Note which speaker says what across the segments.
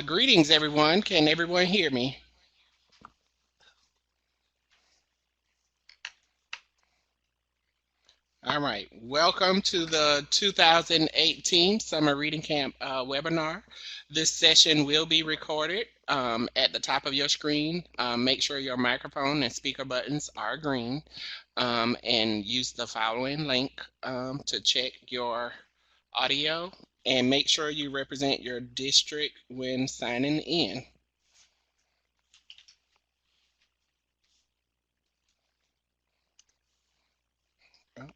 Speaker 1: Greetings, everyone. Can everyone hear me? All right. Welcome to the 2018 Summer Reading Camp webinar. This session will be recorded at the top of your screen. Make sure your microphone and speaker buttons are green and use the following link to check your audio and make sure you represent your district when signing in. Oh,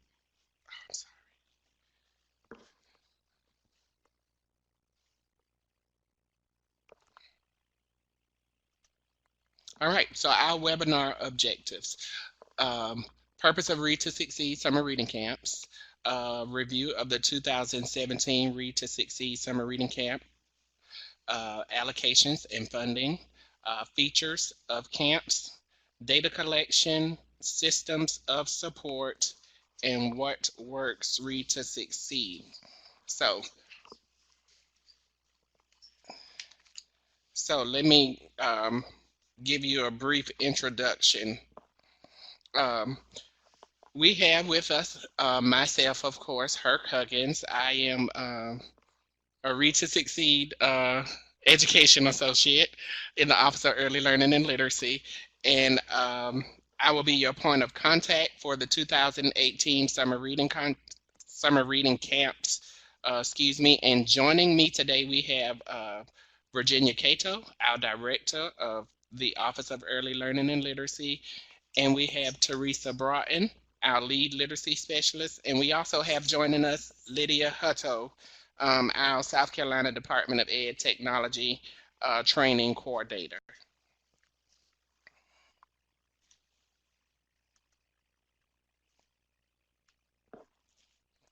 Speaker 1: All right, so our webinar objectives. Um, Purpose of Read to Succeed Summer Reading Camps. Review of the 2017 Read to Succeed Summer Reading Camp. Allocations and funding. Features of camps. Data collection. Systems of support. And what works Read to Succeed. So, so let me give you a brief introduction. Um, we have with us myself, of course, Herc Huggins. I am a Read to Succeed Education Associate in the Office of Early Learning and Literacy, and I will be your point of contact for the 2018 Summer Reading Camps. And joining me today we have Virginia Cato, our Director of the Office of Early Learning and Literacy, and we have Teresa Broughton, our lead literacy specialist, and we also have joining us Lydia Hutto, our South Carolina Department of Ed Technology training coordinator.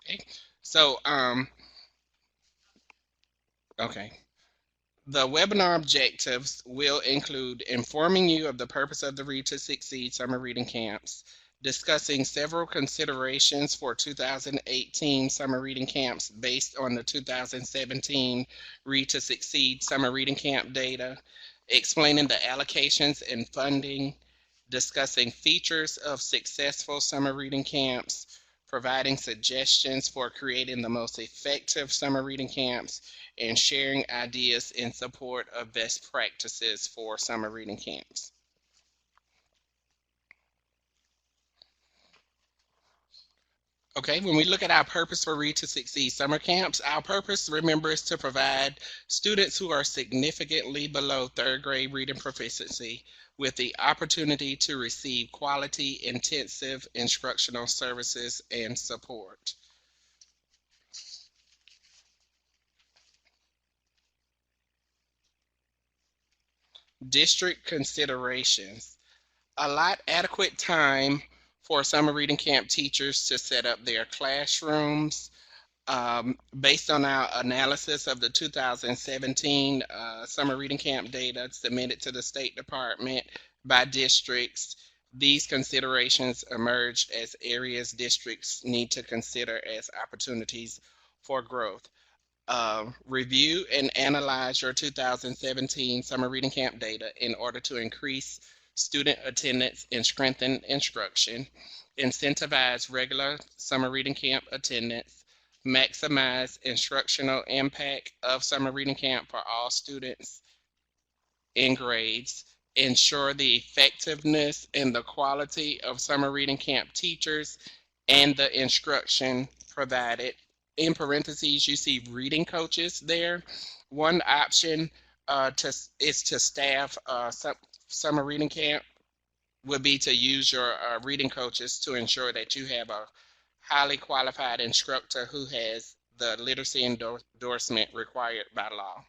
Speaker 1: Okay, so okay. The webinar objectives will include informing you of the purpose of the Read to Succeed Summer Reading Camps, discussing several considerations for 2018 Summer Reading Camps based on the 2017 Read to Succeed Summer Reading Camp data, explaining the allocations and funding, discussing features of successful summer reading camps, providing suggestions for creating the most effective summer reading camps, and sharing ideas in support of best practices for summer reading camps. Okay, when we look at our purpose for Read to Succeed summer camps, our purpose, remember, is to provide students who are significantly below third grade reading proficiency with the opportunity to receive quality, intensive instructional services and support. District considerations. Allot adequate time for summer reading camp teachers to set up their classrooms. Based on our analysis of the 2017 summer reading camp data submitted to the State Department by districts, these considerations emerged as areas districts need to consider as opportunities for growth. Review and analyze your 2017 summer reading camp data in order to increase student attendance and strengthen instruction, incentivize regular summer reading camp attendance, maximize instructional impact of summer reading camp for all students in grades, ensure the effectiveness and the quality of summer reading camp teachers and the instruction provided. In parentheses, you see reading coaches there. One option is to staff summer reading camp would be to use your reading coaches to ensure that you have a highly qualified instructor who has the literacy endorsement required by law.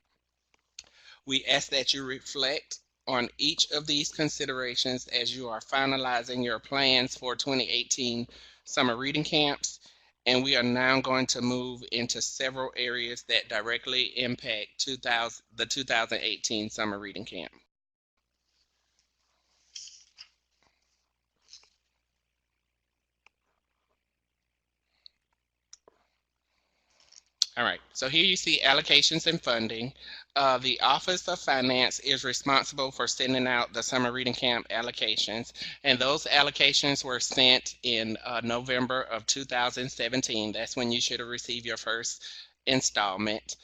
Speaker 1: We ask that you reflect on each of these considerations as you are finalizing your plans for 2018 summer reading camps. And we are now going to move into several areas that directly impact the 2018 summer reading camp. All right, so here you see allocations and funding. The Office of Finance is responsible for sending out the summer reading camp allocations, and those allocations were sent in November of 2017. That's when you should have received your first installment.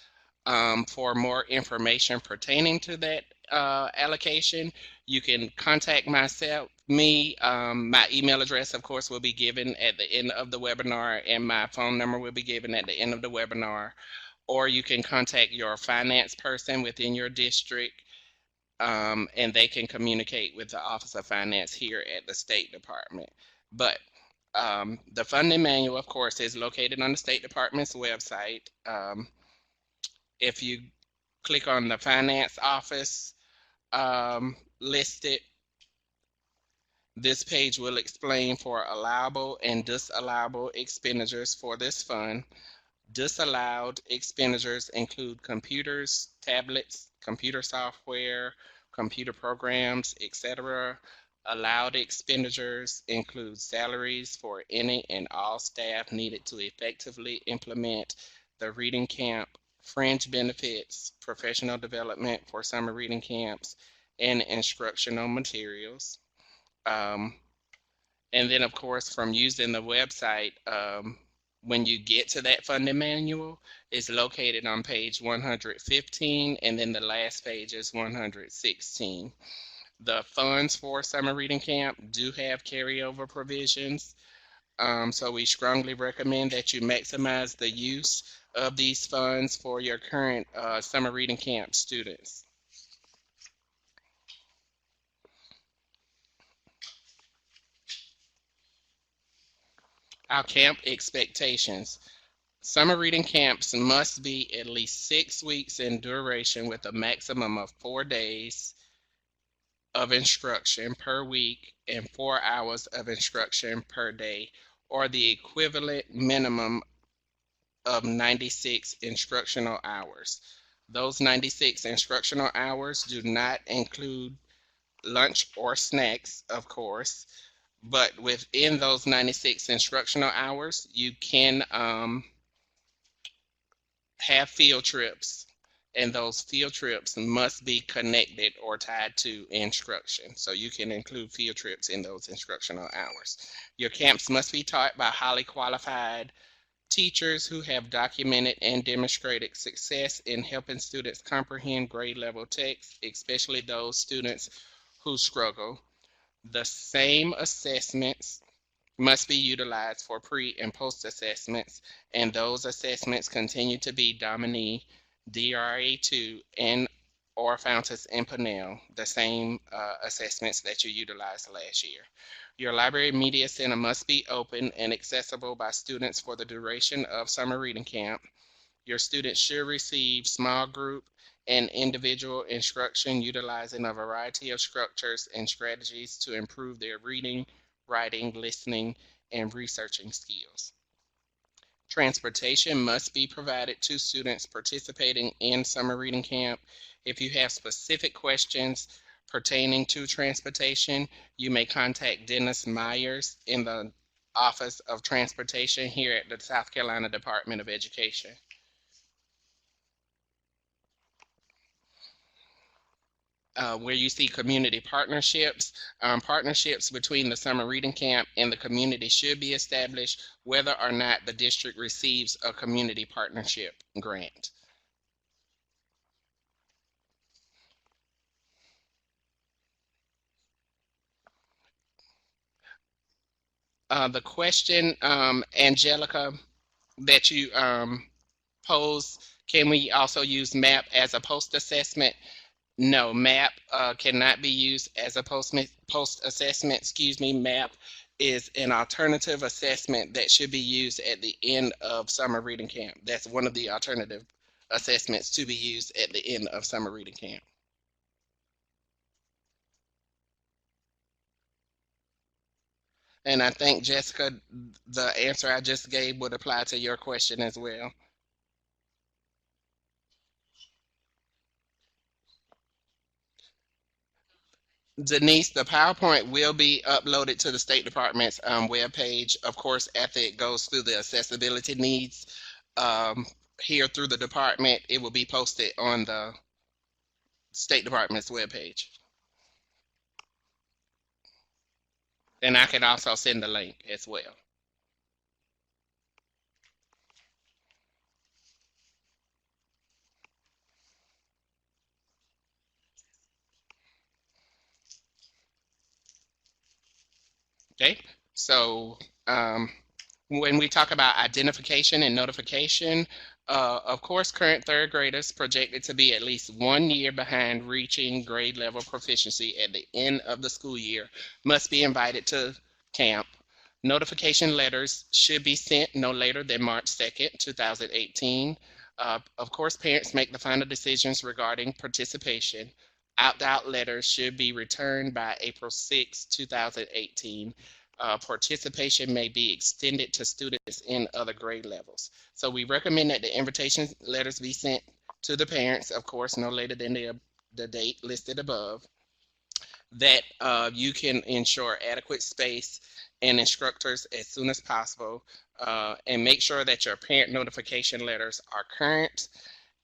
Speaker 1: For more information pertaining to that allocation, you can contact me. My email address, of course, will be given at the end of the webinar, and my phone number will be given at the end of the webinar. Or you can contact your finance person within your district, and they can communicate with the Office of Finance here at the State Department. But the funding manual, of course, is located on the State Department's website. If you click on the finance office listed, this page will explain for allowable and disallowable expenditures for this fund. Disallowed expenditures include computers, tablets, computer software, computer programs, etc. Allowed expenditures include salaries for any and all staff needed to effectively implement the reading camp, fringe benefits, professional development for summer reading camps, and instructional materials. And then, of course, from using the website, when you get to that funding manual, it's located on page 115, and then the last page is 116. The funds for summer reading camp do have carryover provisions, so we strongly recommend that you maximize the use of these funds for your current summer reading camp students. Our camp expectations. Summer reading camps must be at least 6 weeks in duration with a maximum of 4 days of instruction per week and 4 hours of instruction per day, or the equivalent minimum of 96 instructional hours. Those 96 instructional hours do not include lunch or snacks, of course, but within those 96 instructional hours, you can have field trips, and those field trips must be connected or tied to instruction. So you can include field trips in those instructional hours. Your camps must be taught by highly qualified teachers who have documented and demonstrated success in helping students comprehend grade level text, especially those students who struggle. The same assessments must be utilized for pre and post assessments, and those assessments continue to be Domini, DRA2, and or Fountas and Pinnell, the same assessments that you utilized last year. Your library media center must be open and accessible by students for the duration of summer reading camp. Your students should receive small group and individual instruction utilizing a variety of structures and strategies to improve their reading, writing, listening, and researching skills. Transportation must be provided to students participating in summer reading camp. If you have specific questions pertaining to transportation, you may contact Dennis Myers in the Office of Transportation here at the South Carolina Department of Education. Where you see community partnerships. Partnerships between the summer reading camp and the community should be established whether or not the district receives a community partnership grant. The question, Angelica, that you pose, can we also use MAP as a post assessment? No, MAP cannot be used as a post assessment. MAP is an alternative assessment that should be used at the end of summer reading camp. That's one of the alternative assessments to be used at the end of summer reading camp. And I think, Jessica, the answer I just gave would apply to your question as well. Denise, the PowerPoint will be uploaded to the State Department's webpage. Of course, after it goes through the accessibility needs here through the department, it will be posted on the State Department's webpage. And I can also send the link as well. Okay, so when we talk about identification and notification, of course, current third graders projected to be at least 1 year behind reaching grade level proficiency at the end of the school year must be invited to camp. Notification letters should be sent no later than March 2nd, 2018. Of course, parents make the final decisions regarding participation. Opt-out letters should be returned by April 6, 2018. Participation may be extended to students in other grade levels. So we recommend that the invitation letters be sent to the parents, of course, no later than the date listed above, that you can ensure adequate space and instructors as soon as possible, and make sure that your parent notification letters are current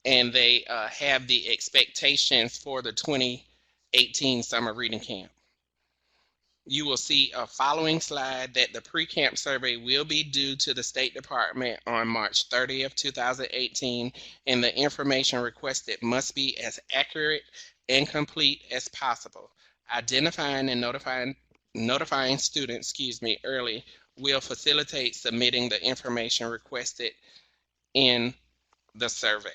Speaker 1: and they have the expectations for the 2018 summer reading camp. You will see a following slide that the pre-camp survey will be due to the State Department on March 30th, 2018, and the information requested must be as accurate and complete as possible. Identifying and notifying students, early will facilitate submitting the information requested in the survey.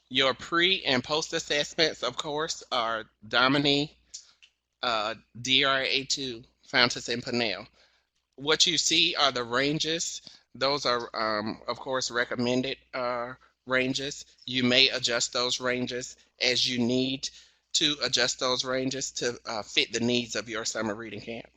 Speaker 1: Your pre and post assessments, of course, are Domini, DRA2, Fountas, and Pinnell. What you see are the ranges. Those are, of course, recommended ranges. You may adjust those ranges as you need to adjust those ranges to fit the needs of your summer reading camp.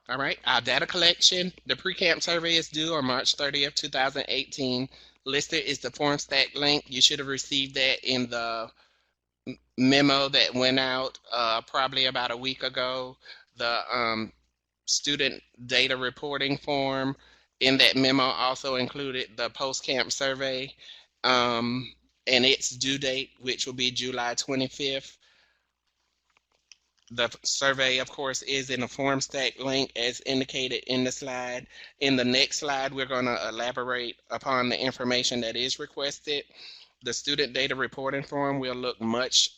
Speaker 1: All right, our data collection. The pre-camp survey is due on March 30th, 2018. Listed is the FormStack link. You should have received that in the memo that went out probably about a week ago. The student data reporting form in that memo also included the post-camp survey and its due date, which will be July 25th. The survey, of course, is in a FormStack link as indicated in the slide. In the next slide, we're going to elaborate upon the information that is requested. The student data reporting form will look much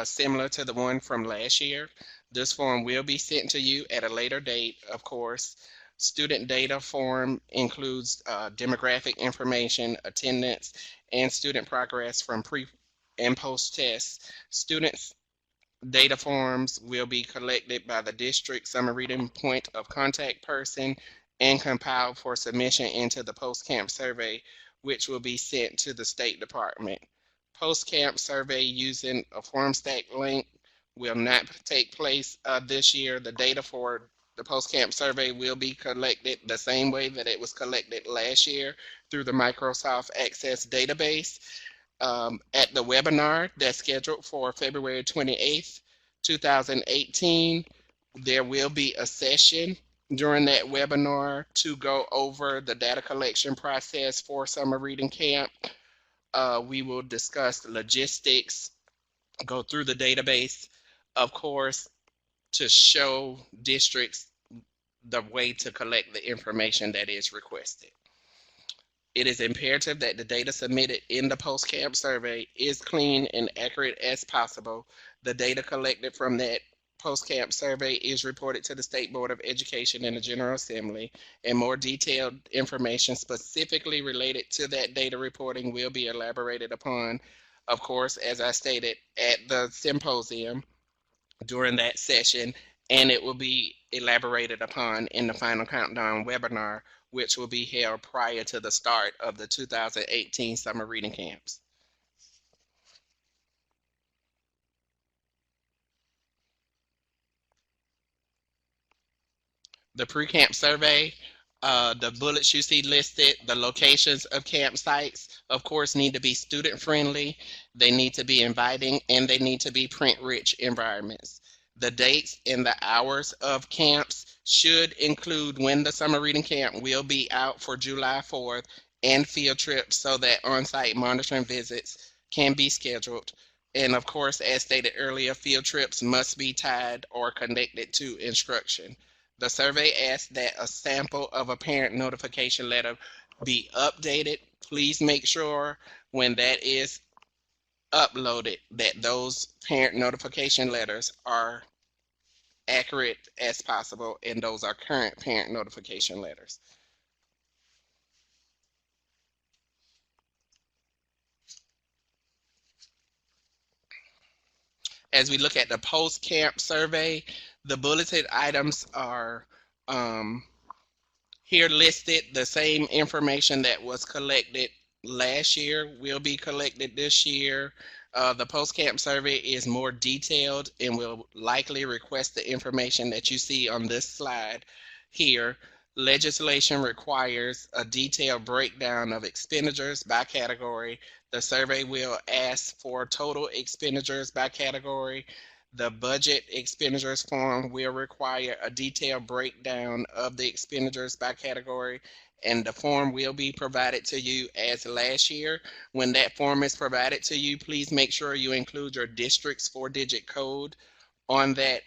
Speaker 1: similar to the one from last year. This form will be sent to you at a later date, of course. Student data form includes demographic information, attendance, and student progress from pre and post tests. Students data forms will be collected by the district summer reading point of contact person and compiled for submission into the post-camp survey, which will be sent to the State Department. Post-camp survey using a FormStack link will not take place this year. The data for the post-camp survey will be collected the same way that it was collected last year through the Microsoft Access database. At the webinar that's scheduled for February 28th, 2018, there will be a session during that webinar to go over the data collection process for summer reading camp. We will discuss logistics, go through the database, of course, to show districts the way to collect the information that is requested. It is imperative that the data submitted in the post-camp survey is clean and accurate as possible. The data collected from that post-camp survey is reported to the State Board of Education and the General Assembly, and more detailed information specifically related to that data reporting will be elaborated upon, of course, as I stated, at the symposium during that session, and it will be elaborated upon in the Final Countdown webinar, which will be held prior to the start of the 2018 summer reading camps. The pre-camp survey The bullets you see listed, the locations of campsites, of course, need to be student friendly, they need to be inviting, and they need to be print rich environments. The dates and the hours of camps should include when the summer reading camp will be out for July 4th and field trips so that on site monitoring visits can be scheduled. And of course, as stated earlier, field trips must be tied or connected to instruction. The survey asks that a sample of a parent notification letter be updated. Please make sure when that is uploaded that those parent notification letters are accurate as possible and those are current parent notification letters. As we look at the post-camp survey, the bulleted items are here listed. The same information that was collected last year will be collected this year. The post-camp survey is more detailed and will likely request the information that you see on this slide here. Legislation requires a detailed breakdown of expenditures by category. The survey will ask for total expenditures by category. The budget expenditures form will require a detailed breakdown of the expenditures by category, and the form will be provided to you as last year. When that form is provided to you, please make sure you include your district's four-digit code on that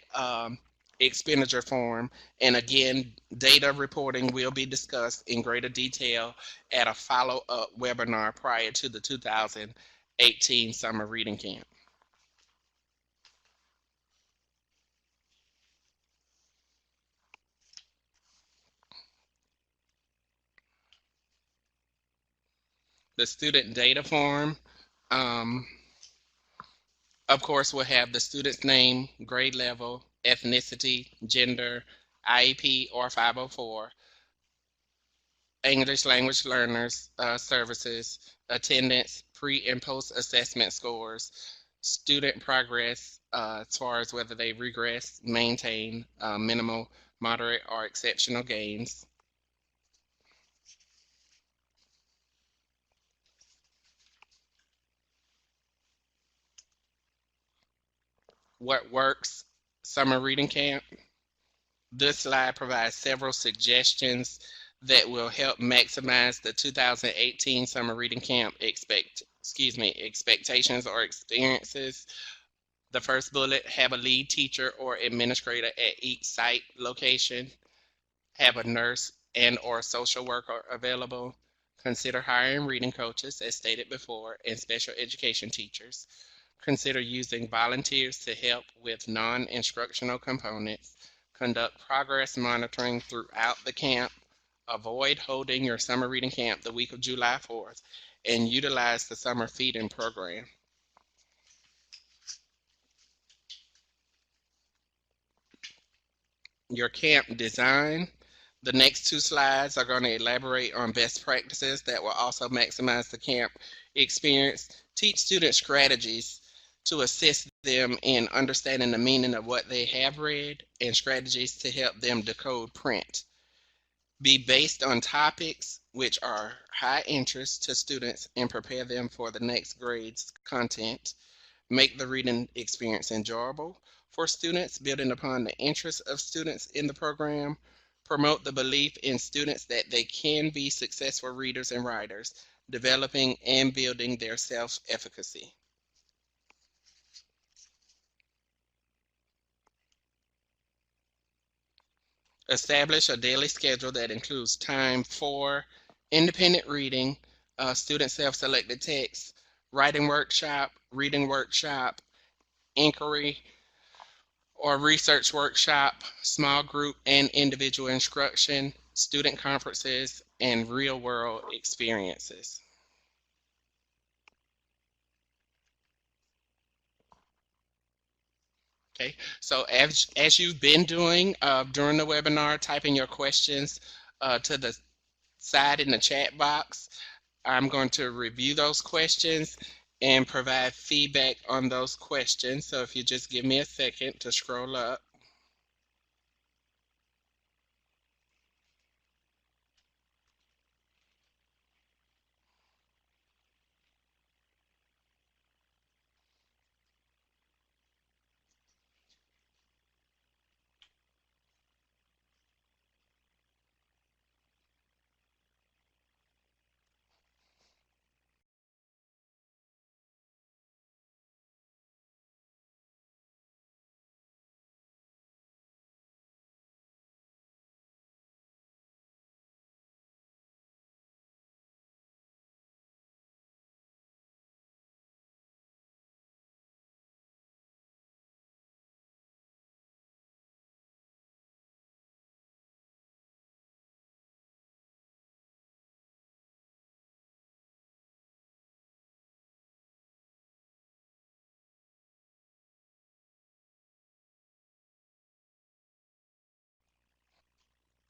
Speaker 1: expenditure form. And again, data reporting will be discussed in greater detail at a follow-up webinar prior to the 2018 summer reading camp. The student data form, of course, will have the student's name, grade level, ethnicity, gender, IEP or 504, English language learners services, attendance, pre and post assessment scores, student progress as far as whether they regress, maintain, minimal, moderate, or exceptional gains. What works? Summer reading camp. This slide provides several suggestions that will help maximize the 2018 summer reading camp expectations or experiences. The first bullet, have a lead teacher or administrator at each site location. Have a nurse and or social worker available. Consider hiring reading coaches, as stated before, and special education teachers. Consider using volunteers to help with non-instructional components. Conduct progress monitoring throughout the camp. Avoid holding your summer reading camp the week of July 4th, and utilize the summer feeding program. Your camp design. The next two slides are going to elaborate on best practices that will also maximize the camp experience. Teach students strategies to assist them in understanding the meaning of what they have read and strategies to help them decode print. Be based on topics which are high interest to students and prepare them for the next grade's content. Make the reading experience enjoyable for students, building upon the interests of students in the program. Promote the belief in students that they can be successful readers and writers, developing and building their self-efficacy. Establish a daily schedule that includes time for independent reading, student self-selected text, writing workshop, reading workshop, inquiry or research workshop, small group and individual instruction, student conferences, and real-world experiences. Okay, so as you've been doing during the webinar, typing your questions to the side in the chat box. I'm going to review those questions and provide feedback on those questions. So if you just give me a second to scroll up.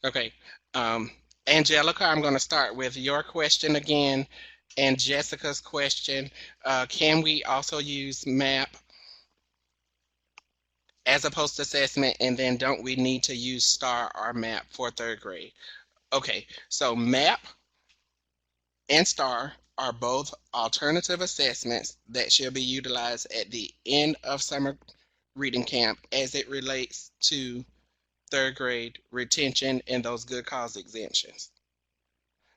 Speaker 1: Okay. Um, Angelica, I'm going to start with your question again and Jessica's question. Can we also use MAP as a post assessment? And then don't we need to use STAR or MAP for third grade? Okay, so MAP and STAR are both alternative assessments that should be utilized at the end of summer reading camp as it relates to third grade retention and those good cause exemptions.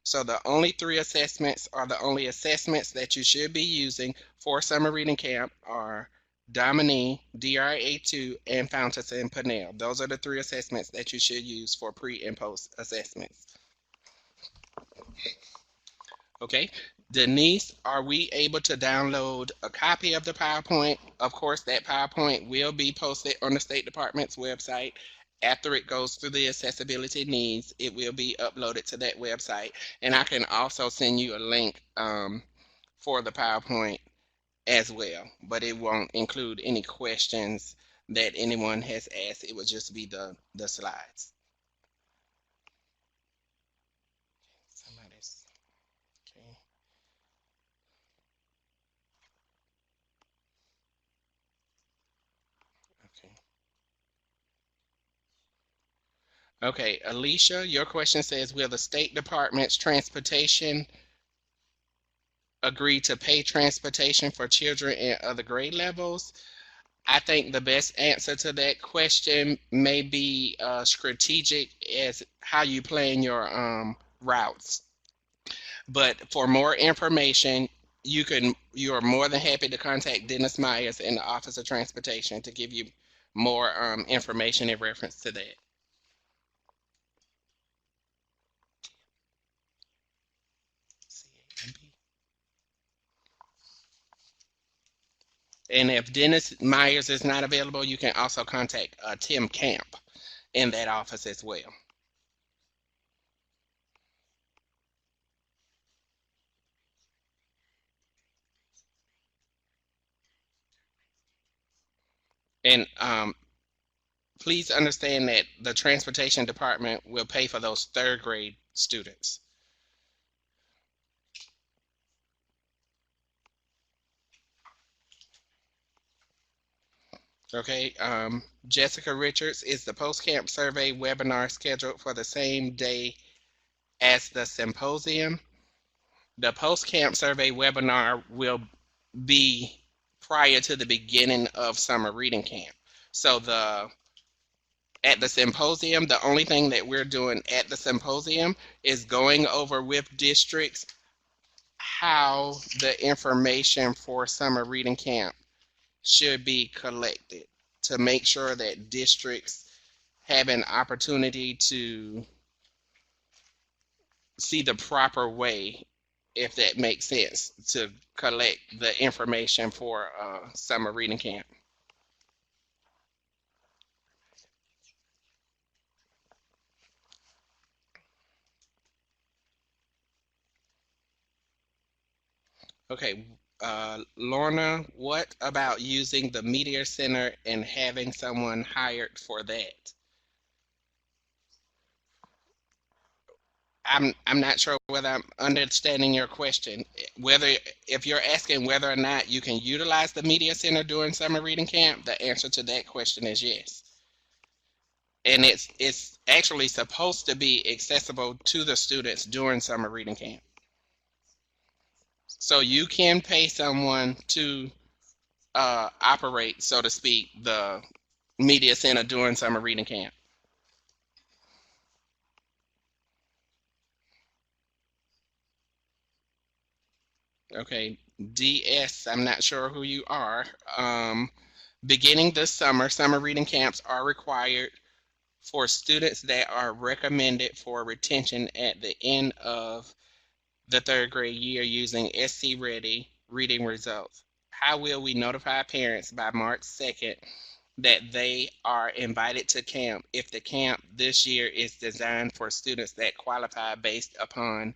Speaker 1: So the only three assessments are the only assessments that you should be using for summer reading camp are Domini, DRA2, and Fountas and Pinnell. Those are the three assessments that you should use for pre and post assessments. Okay. Denise, are we able to download a copy of the PowerPoint? Of course, that PowerPoint will be posted on the State Department's website. After it goes through the accessibility needs, it will be uploaded to that website. And I can also send you a link for the PowerPoint as well, but it won't include any questions that anyone has asked. It will just be the slides. Somebody's okay. Okay. Okay, Alicia, your question says, will the State Department's transportation agree to pay transportation for children in other grade levels? I think the best answer to that question may be strategic as how you plan your routes. But for more information, you are more than happy to contact Dennis Myers in the Office of Transportation to give you more information in reference to that. And if Dennis Myers is not available, you can also contact Tim Camp in that office as well. And please understand that the transportation department will pay for those third grade students. Okay, Jessica Richards, is the post-camp survey webinar scheduled for the same day as the symposium? The post-camp survey webinar will be prior to the beginning of summer reading camp. So at the symposium, the only thing that we're doing at the symposium is going over with districts how the information for summer reading camp should be collected to make sure that districts have an opportunity to see the proper way, if that makes sense, to collect the information for summer reading camp. Okay, Lorna, what about using the Media Center and having someone hired for that? I'm not sure whether I'm understanding your question. Whether if you're asking whether or not you can utilize the Media Center during summer reading camp, the answer to that question is yes. And it's actually supposed to be accessible to the students during summer reading camp. So you can pay someone to operate, so to speak, the Media Center during summer reading camp. Okay, DS, I'm not sure who you are. Beginning this summer, summer reading camps are required for students that are recommended for retention at the end of the third grade year using SC Ready reading results. How will we notify parents by March 2nd that they are invited to camp if the camp this year is designed for students that qualify based upon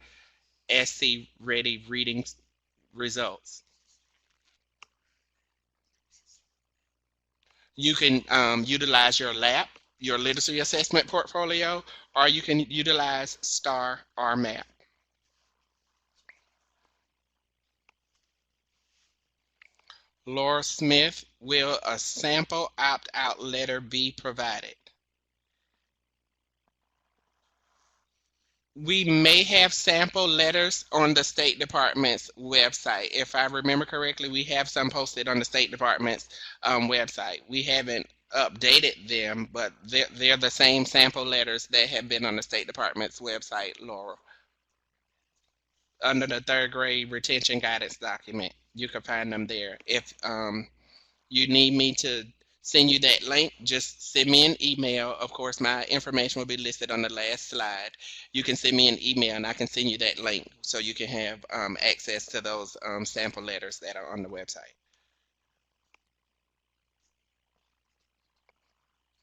Speaker 1: SC Ready reading results? You can utilize your LAP your literacy assessment portfolio, or you can utilize STAR or MAP. Laura Smith, will a sample opt-out letter be provided? We may have sample letters on the State Department's website. If I remember correctly, we have some posted on the State Department's website. We haven't updated them, but they're the same sample letters that have been on the State Department's website, Laura, under the third grade retention guidance document. You can find them there. If you need me to send you that link, just send me an email. Of course, my information will be listed on the last slide. You can send me an email and I can send you that link so you can have access to those sample letters that are on the website.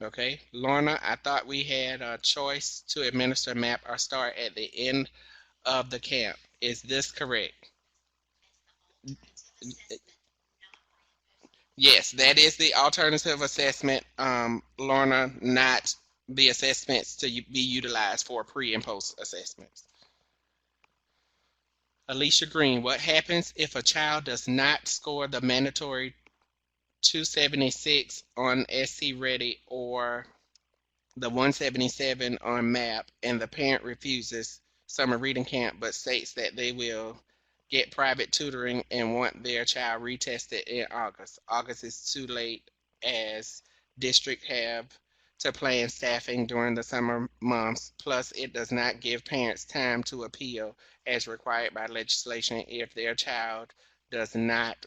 Speaker 1: Okay, Lorna, I thought we had a choice to administer MAP or STAR at the end of the camp. Is this correct? Yes, that is the alternative assessment, Lorna, not the assessments to be utilized for pre and post assessments. Alicia Green, what happens if a child does not score the mandatory 276 on SC Ready or the 177 on MAP and the parent refuses summer reading camp but states that they will get private tutoring and want their child retested in August? August is too late as district have to plan staffing during the summer months. Plus, it does not give parents time to appeal as required by legislation if their child does not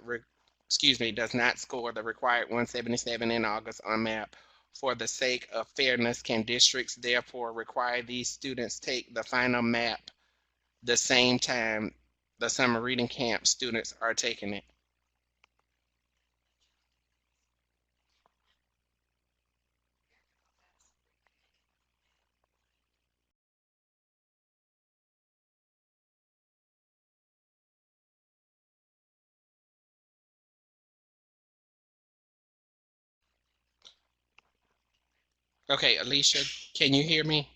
Speaker 1: does not score the required 177 in August on MAP. For the sake of fairness, can districts therefore require these students take the final MAP the same time the summer reading camp students are taking it? Okay, Alicia, can you hear me?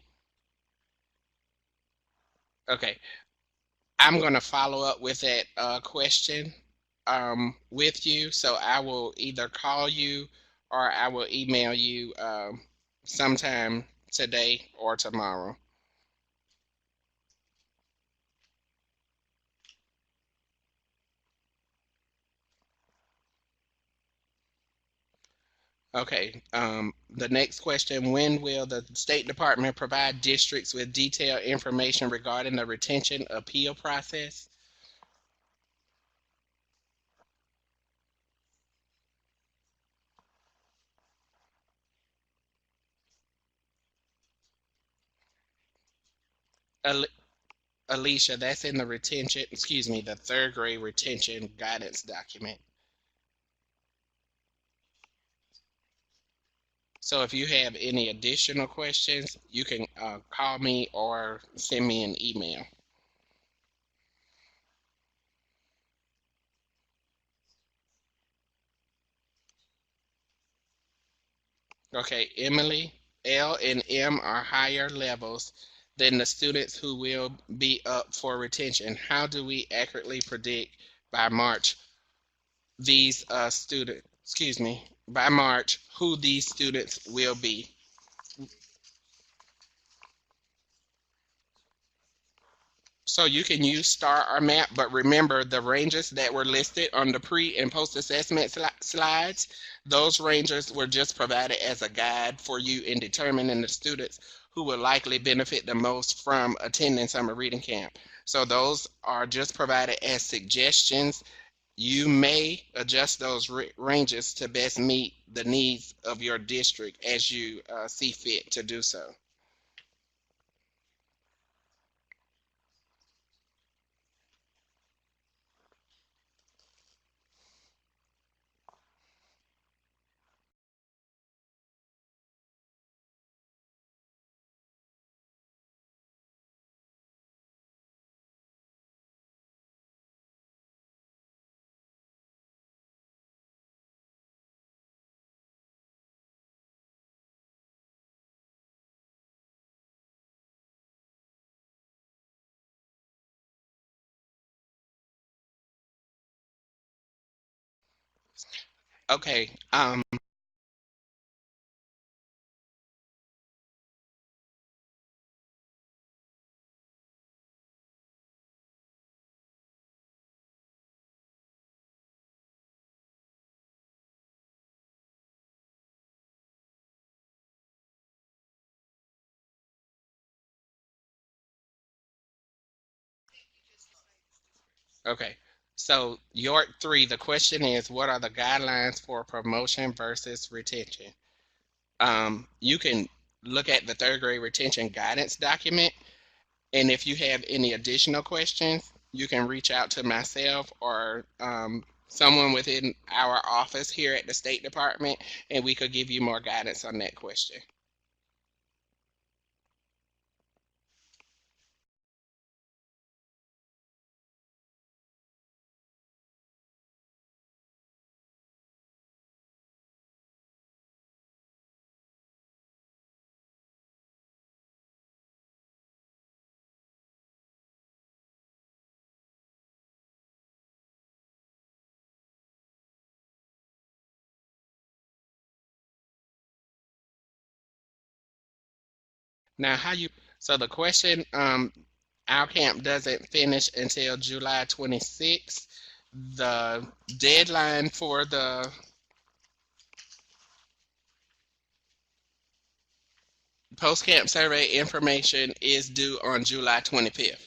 Speaker 1: Okay, I'm going to follow up with that question with you. So I will either call you or I will email you sometime today or tomorrow. Okay, the next question, when will the State Department provide districts with detailed information regarding the retention appeal process? Al- Alicia, that's in the retention, excuse me, the third grade retention guidance document. So if you have any additional questions, you can call me or send me an email. Okay, Emily, L and M are higher levels than the students who will be up for retention. How do we accurately predict by March these students, excuse me, by March who these students will be? So you can use STAR or MAP, but remember the ranges that were listed on the pre and post assessment slides, those ranges were just provided as a guide for you in determining the students who will likely benefit the most from attending summer reading camp. So those are just provided as suggestions. You may adjust those ranges to best meet the needs of your district as you see fit to do so. Okay. Okay. So York 3, the question is, what are the guidelines for promotion versus retention? You can look at the third grade retention guidance document, and if you have any additional questions, you can reach out to myself or someone within our office here at the State Department, and we could give you more guidance on that question. Now, so the question, our camp doesn't finish until July 26th. The deadline for the post camp survey information is due on July 25th.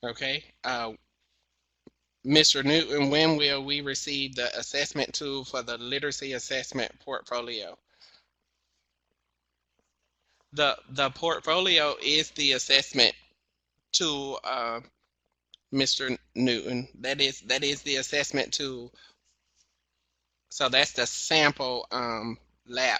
Speaker 1: Okay. Mr. Newton, when will we receive the assessment tool for the literacy assessment portfolio? The portfolio is the assessment tool, Mr. Newton. That is the assessment tool. So that's the sample lab.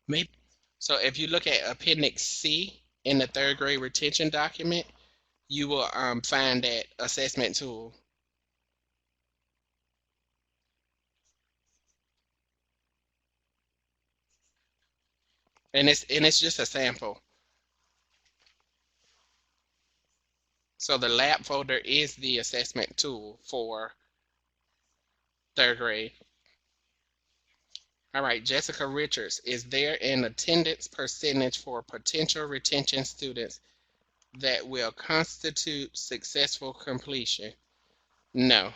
Speaker 1: Maybe. So if you look at Appendix C in the third grade retention document, you will find that assessment tool, and it's just a sample. So the lab folder is the assessment tool for third grade. All right, Jessica Richards, is there an attendance percentage for potential retention students that will constitute successful completion? No.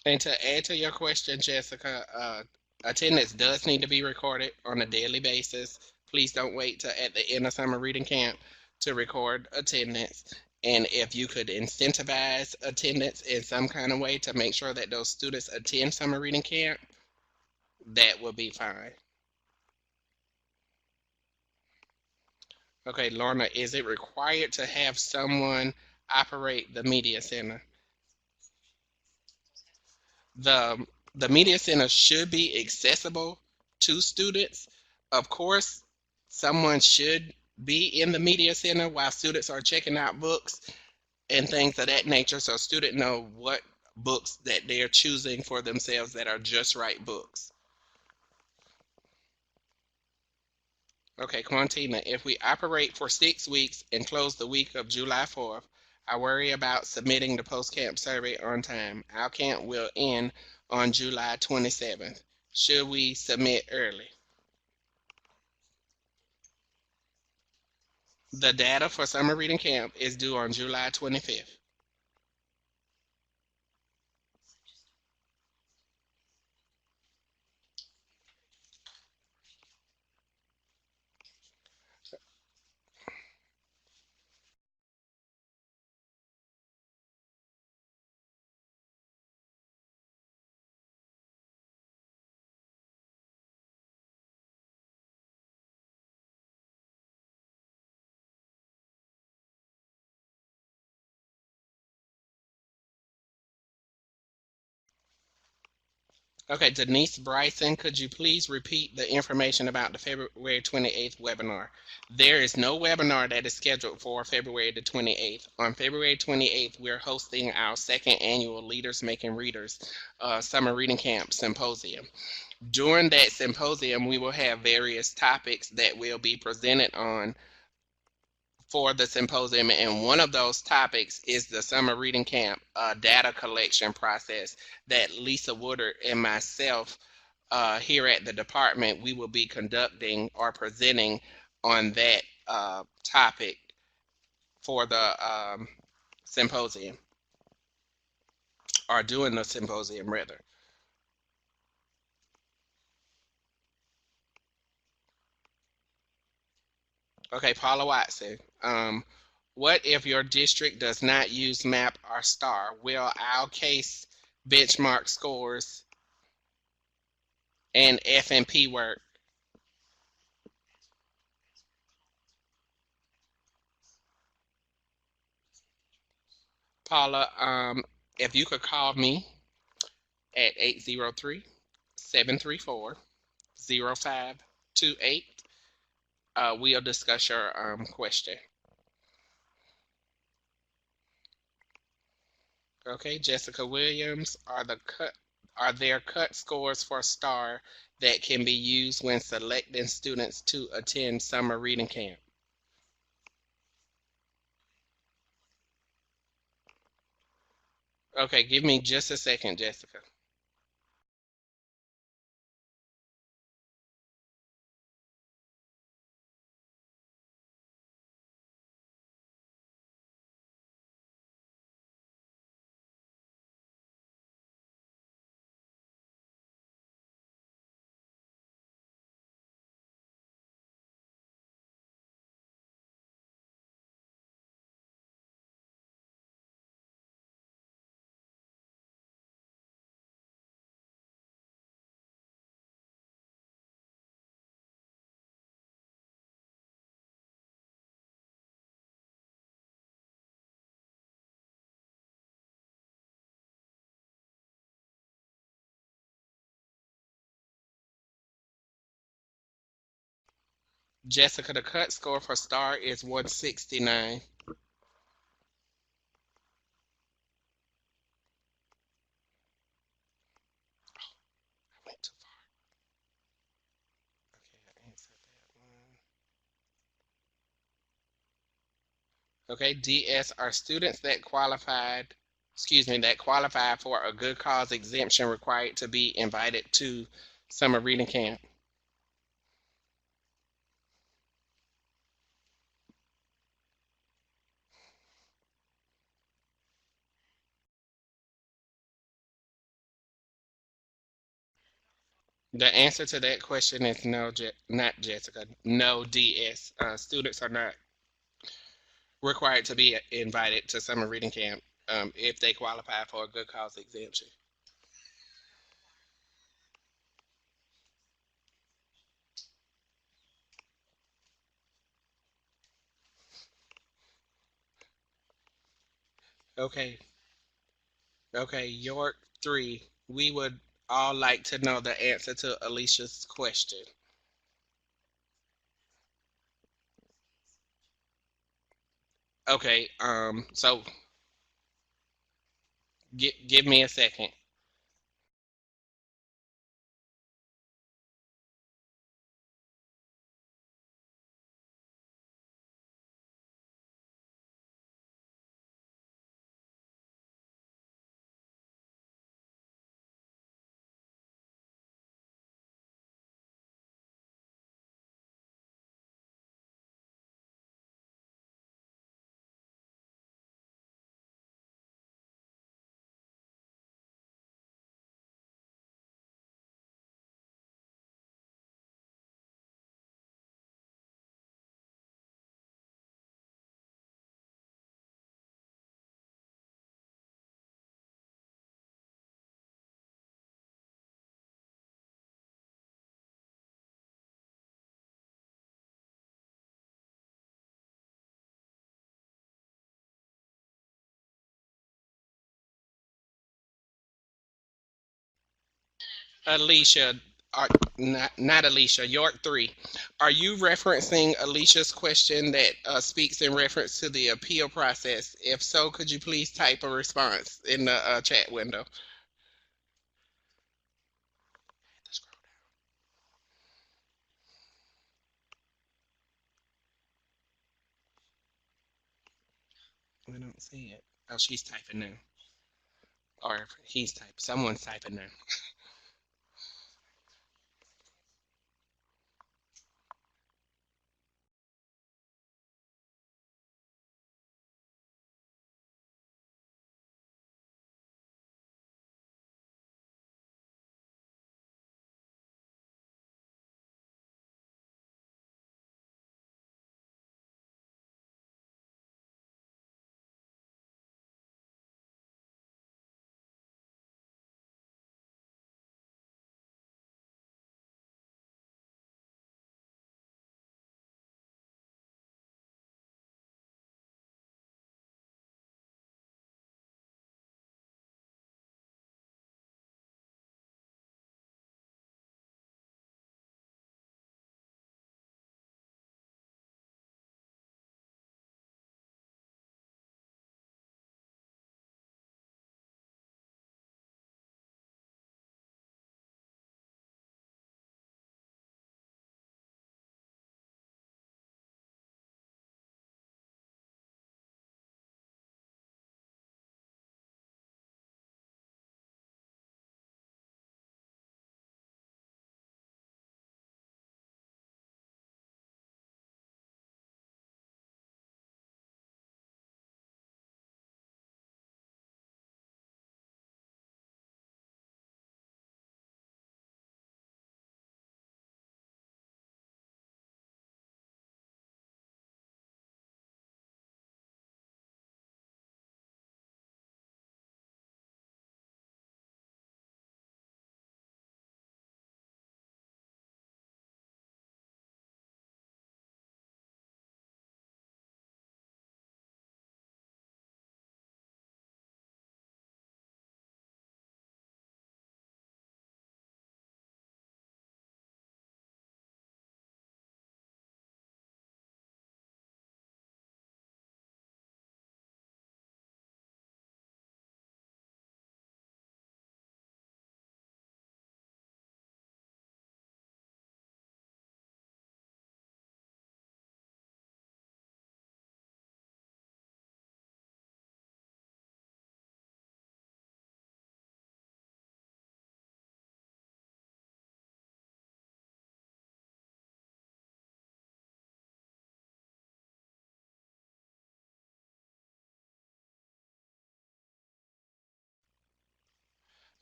Speaker 1: And to add to your question, Jessica, attendance does need to be recorded on a daily basis. Please don't wait till at the end of summer reading camp to record attendance. And if you could incentivize attendance in some kind of way to make sure that those students attend summer reading camp, that would be fine. Okay, Lorna, is it required to have someone operate the media center? The media center should be accessible to students. Of course, someone should be in the media center while students are checking out books and things of that nature, so students know what books that they're choosing for themselves that are just right books. Okay, Quantina, if we operate for 6 weeks and close the week of July 4th, I worry about submitting the post-camp survey on time. Our camp will end on July 27th. Should we submit early? The data for summer reading camp is due on July 25th. Okay, Denise Bryson, could you please repeat the information about the February 28th webinar? There is no webinar that is scheduled for February the 28th. On February 28th, we're hosting our second annual Leaders Making Readers Summer Reading Camp Symposium. During that symposium, we will have various topics that will be presented on for the symposium, and one of those topics is the summer reading camp data collection process that Lisa Woodard and myself here at the department, we will be conducting or presenting on that topic for the symposium, or doing the symposium rather. Okay, Paula Watson. What if your district does not use MAP or STAR? Will our case benchmark scores and F&P work? Paula, if you could call me at 803-734-0528, we'll discuss your question. Okay, Jessica Williams, are there cut scores for STAR that can be used when selecting students to attend summer reading camp? Okay, give me just a second, Jessica. Jessica, the cut score for STAR is 169. I went too far. Okay, I answered that one. Okay, DS, are students that qualify for a good cause exemption required to be invited to summer reading camp? The answer to that question is no, not Jessica. No, DS. Students are not required to be invited to summer reading camp if they qualify for a good cause exemption. Okay, okay, York 3. We would all like to know the answer to Alicia's question. Okay, so give me a second. Alicia, not Alicia, York 3. Are you referencing Alicia's question that speaks in reference to the appeal process? If so, could you please type a response in the chat window? We don't see it. Oh, she's typing now. Or he's typing. Someone's typing now.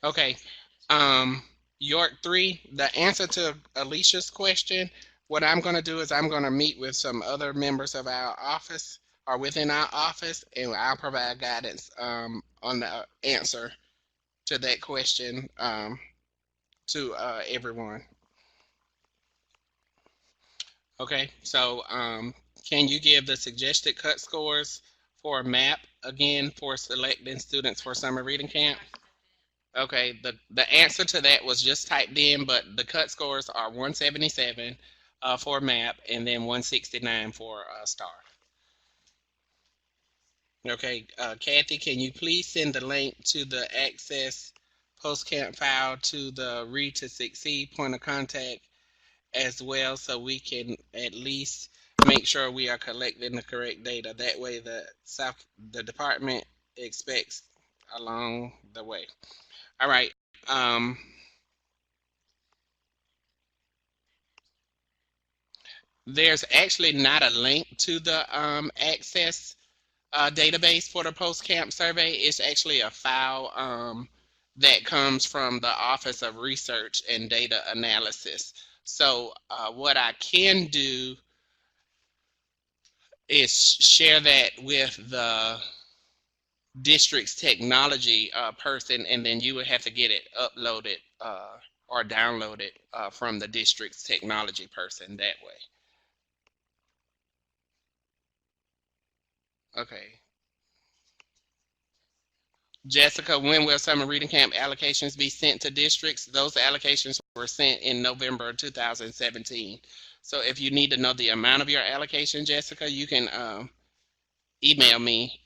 Speaker 1: Okay. Um, York 3, the answer to Alicia's question, what I'm going to do is I'm going to meet with some other members of our office or within our office, and I'll provide guidance on the answer to that question to everyone. Okay, so can you give the suggested cut scores for MAP again for selecting students for summer reading camp? Okay, the answer to that was just typed in, but the cut scores are 177 for MAP and then 169 for STAR. Okay, Kathy, can you please send the link to the Access post-camp file to the Read to Succeed point of contact as well, so we can at least make sure we are collecting the correct data. That way the department expects along the way. All right. Um, there's actually not a link to the Access database for the post camp survey. It's actually a file that comes from the Office of Research and Data Analysis. So, what I can do is share that with the district's technology person, and then you would have to get it uploaded or downloaded from the district's technology person that way. Okay. Jessica, when will summer reading camp allocations be sent to districts? Those allocations were sent in November 2017. So if you need to know the amount of your allocation, Jessica, you can email me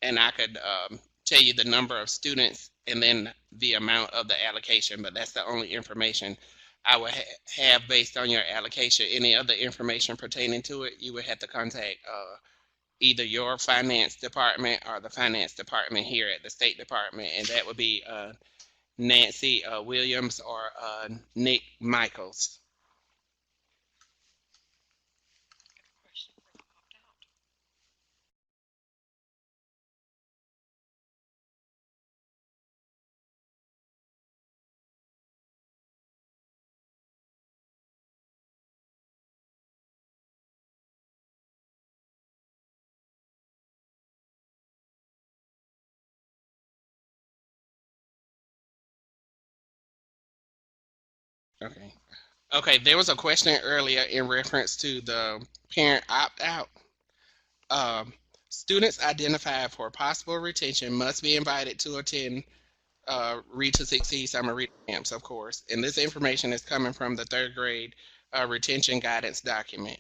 Speaker 1: and I could tell you the number of students and then the amount of the allocation. But that's the only information I would have based on your allocation. Any other information pertaining to it, you would have to contact either your finance department or the finance department here at the State Department, and that would be Nancy Williams or Nick Michaels. Okay. Okay, there was a question earlier in reference to the parent opt-out. Um, Students identified for possible retention must be invited to attend Read to Succeed summer reading camps, of course. And this information is coming from the third grade retention guidance document.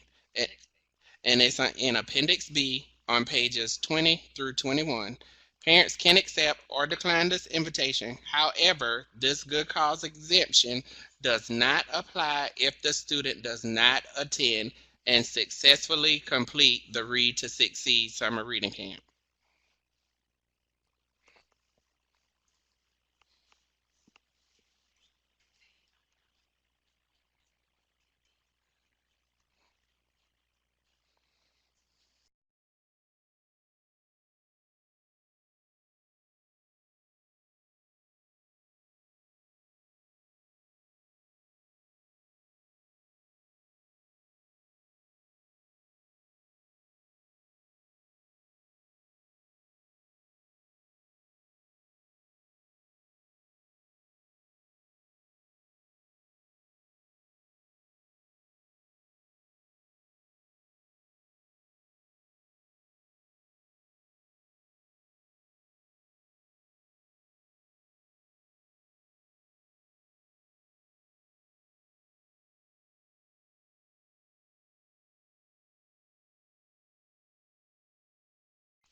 Speaker 1: And it's in Appendix B on pages 20 through 21. Parents can accept or decline this invitation. However, this good cause exemption does not apply if the student does not attend and successfully complete the Read to Succeed summer reading camp.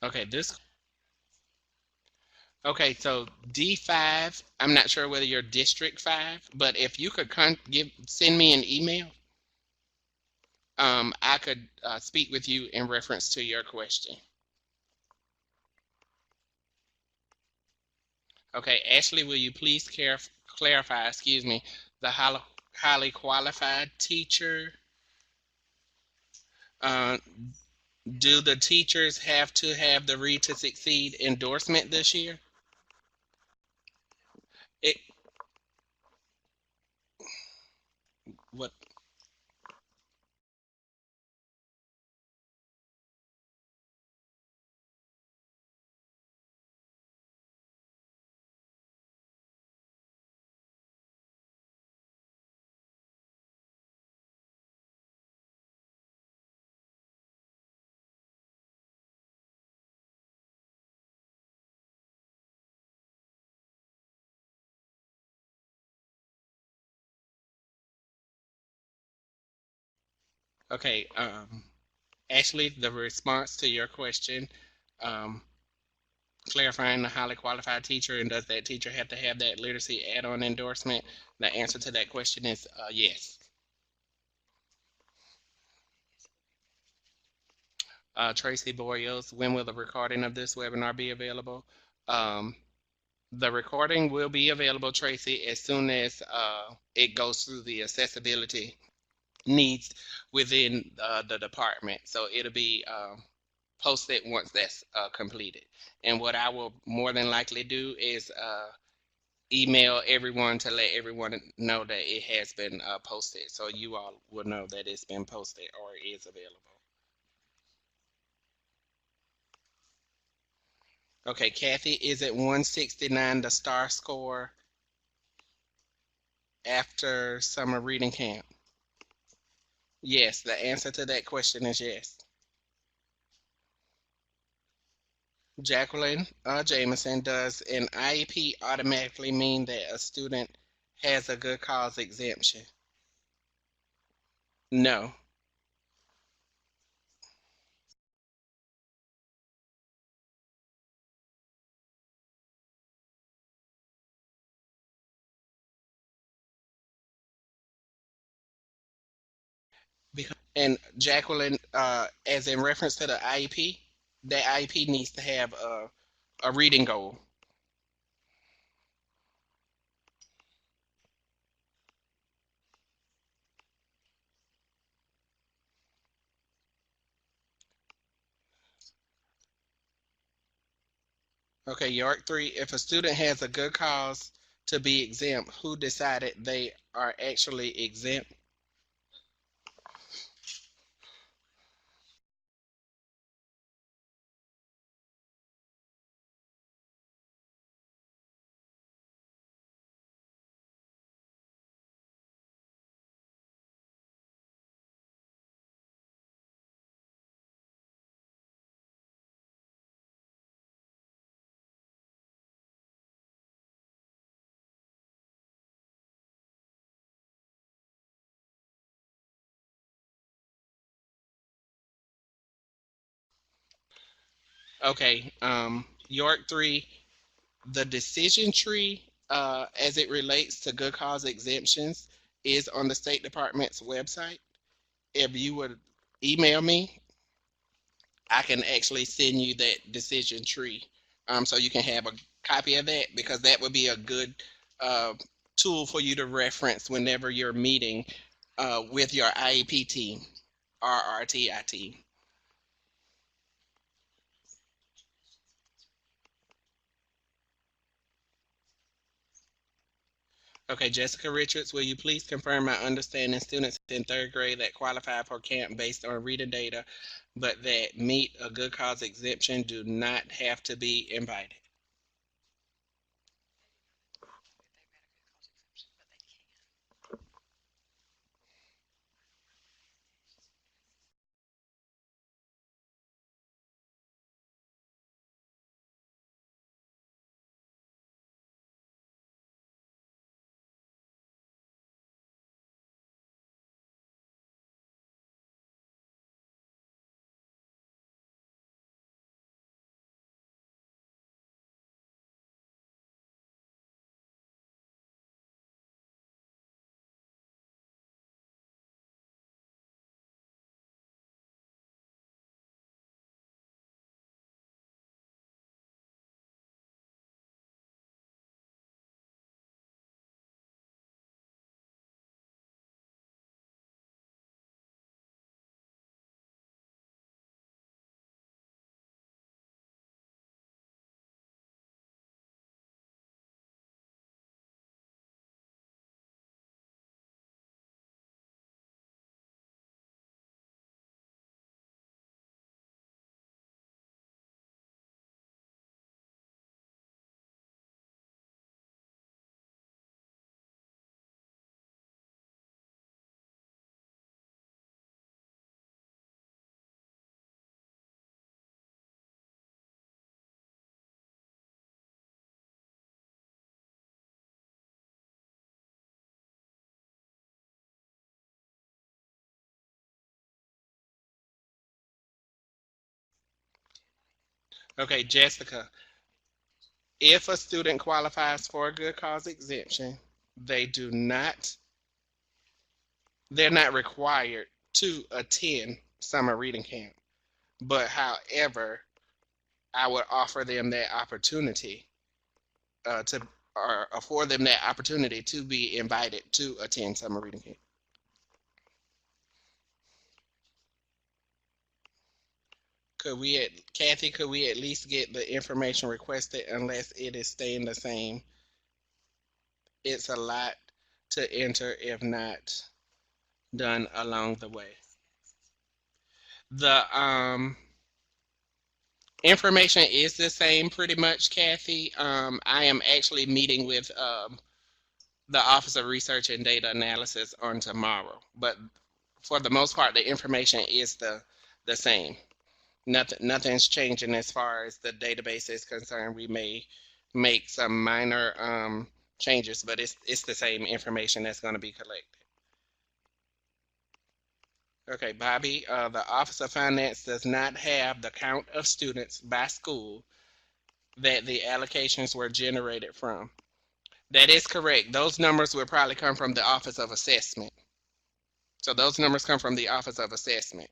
Speaker 1: Okay, this Okay, so D5, I'm not sure whether you're District 5, but if you could send me an email, I could speak with you in reference to your question. Okay, Ashley, will you please clarify, excuse me, the highly qualified teacher? Uh, do the teachers have to have the Read to Succeed endorsement this year? It, what? Okay, Ashley, the response to your question, um, clarifying the highly qualified teacher, and does that teacher have to have that literacy add-on endorsement? The answer to that question is yes. Tracy Boyos, when will the recording of this webinar be available? Um, the recording will be available, Tracy, as soon as it goes through the accessibility needs within the department. So it'll be posted once that's completed. And what I will more than likely do is email everyone to let everyone know that it has been posted, so you all will know that it's been posted or is available. Okay, Kathy, is it 169 the star score after summer reading camp? Yes, the answer to that question is yes. Jacqueline Jameson, does an IEP automatically mean that a student has a good cause exemption? No. And Jacqueline, as in reference to the IEP, that IEP needs to have a reading goal. Okay, York 3, if a student has a good cause to be exempt, who decided they are actually exempt? Okay, York 3, the decision tree as it relates to good cause exemptions is on the State Department's website. If you would email me, I can actually send you that decision tree, so you can have a copy of that, because that would be a good uh, tool for you to reference whenever you're meeting with your IEP team, RRTI team. Okay, Jessica Richards, will you please confirm my understanding students in third grade that qualify for camp based on reading data but that meet a good cause exemption do not have to be invited? Okay, Jessica, If a student qualifies for a good cause exemption, they do not, they're not required to attend summer reading camp. But however, I would offer them that opportunity to, or afford them that opportunity to be invited to attend summer reading camp. Kathy, could we at least get the information requested unless it is staying the same? It's a lot to enter if not done along the way. The information is the same pretty much, Kathy. I am actually meeting with the Office of Research and Data Analysis on tomorrow, but for the most part, the information is the same. Nothing's changing as far as the database is concerned. We may make some minor changes, but it's the same information that's going to be collected. Okay, Bobby, the Office of Finance does not have the count of students by school that the allocations were generated from. That is correct. Those numbers will probably come from the Office of Assessment. So those numbers come from the Office of Assessment.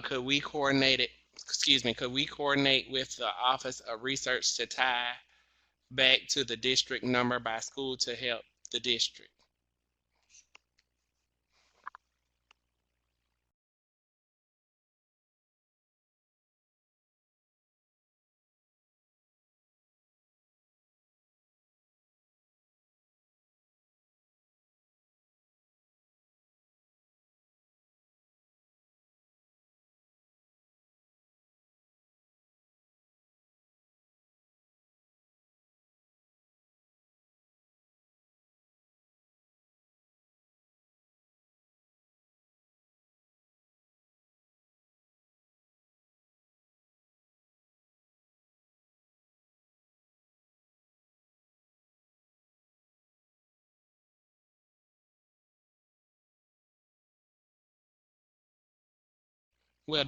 Speaker 1: Could we coordinate it? Excuse me. Could we coordinate with the Office of Research to tie back to the district number by school to help the district? Well,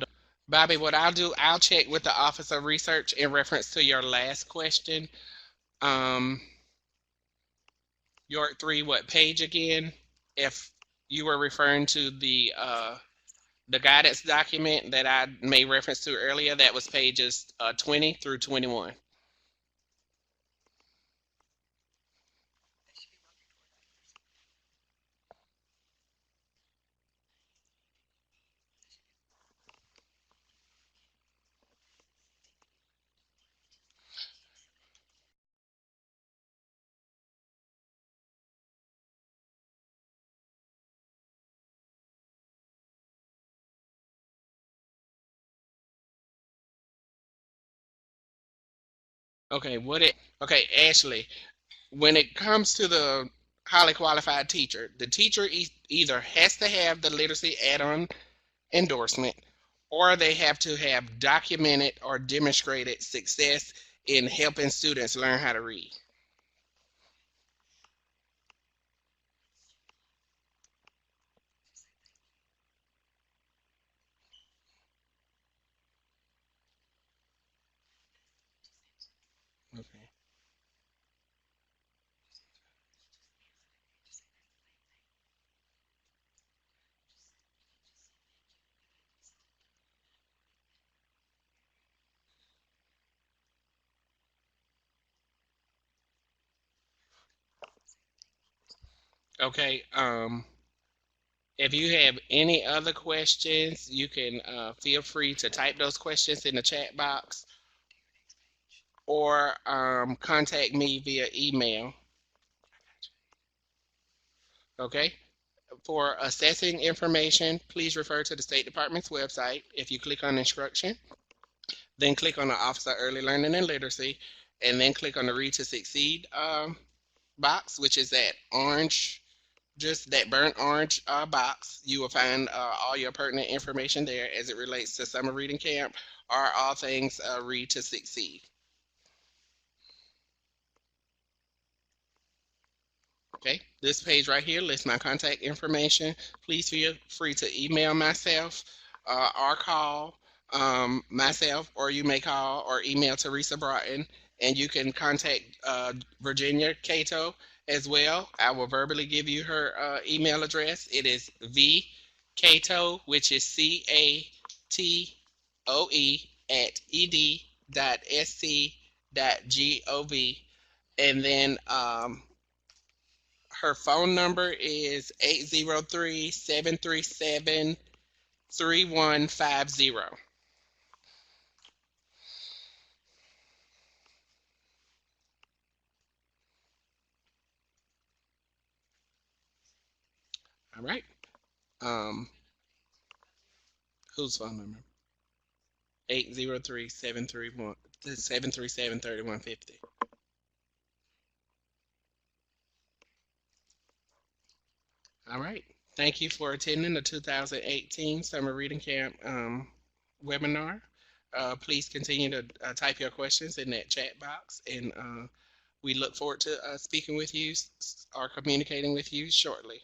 Speaker 1: Bobby, what I'll do, I'll check with the Office of Research in reference to your last question. Um, York 3, what page again? If you were referring to the guidance document that I made reference to earlier, that was pages 20 through 21. Okay, okay, Ashley, when it comes to the highly qualified teacher, the teacher either has to have the literacy add-on endorsement, or they have to have documented or demonstrated success in helping students learn how to read. Okay. Okay. If you have any other questions, you can feel free to type those questions in the chat box or contact me via email. Okay. For assessing information, please refer to the State Department's website. If you click on instruction, then click on the Office of Early Learning and Literacy, and then click on the Read to Succeed box, which is that orange, just that burnt orange box. You will find all your pertinent information there as it relates to summer reading camp or all things Read to Succeed. Okay, this page right here lists my contact information. Please feel free to email myself or call myself, or you may call or email Teresa Broughton, and you can contact Virginia Cato as well. I will verbally give you her email address. It is vcato, which is CATOE at ed.sc.gov, and then her phone number is 803-737-3150. All right. Um, whose phone number? 803-737-3150. All right. Thank you for attending the 2018 Summer Reading Camp webinar. Please continue to type your questions in that chat box, and we look forward to speaking with you or communicating with you shortly.